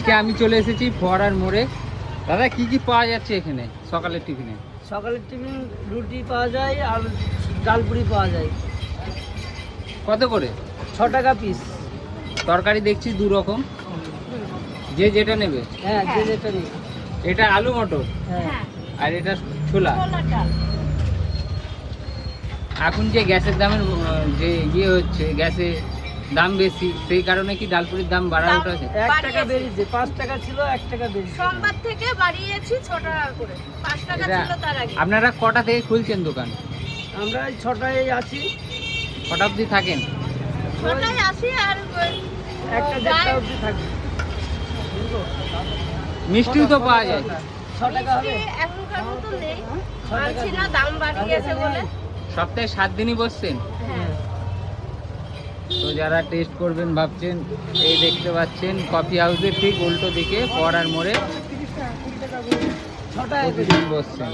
আজকে আমি চলে এসেছি ফোয়ারার মোড়ে। দাদা কি কি পাওয়া যাচ্ছে এখানে সকালের টিফিনে? সকালের টিফিন রুটি পাওয়া যায় আর ডালপুরি পাওয়া যায়। কত করে? 6 টাকা পিস। তরকারি দেখছি দু রকম, যে যেটা নেবে। হ্যাঁ, যে যেটা নেই। এটা আলু মটর হ্যাঁ, আর এটা ছোলা। এখন যে গ্যাসের দামের যে ইয়ে হচ্ছে, গ্যাসের দাম বেশি, সেই কারণে কি ডালপুরির দাম বাড়ানো হয়েছে? 1 টাকা বেড়েছে। 5 টাকা ছিল, 1 টাকা বেড়েছে। সোমবার থেকে বাড়িয়েছি 6 টাকা করে। 5 টাকা এটা ছিল তার আগে। আপনারা কটা থেকে খুলছেন দোকান? আমরা এই 6টায় আছি। কটা অবধি থাকেন? 6টায় আসি আর একটা 1:30 অবধি থাকি। মিষ্টিও তো পাওয়া যায়। 6 টাকা হবে। এখনকার মতো নেই, 6 টাকা আনছি না, দাম বাড়িয়েছে বলে। সপ্তাহে 7 দিনই বসছেন? হ্যাঁ। তো যারা টেস্ট করবেন ভাবছেন, এই দেখতে পাচ্ছেন কফি হাউসের ঠিক উল্টো দিকে ফোয়ারার মোড়ে 6টায় প্রতিদিন বসছেন।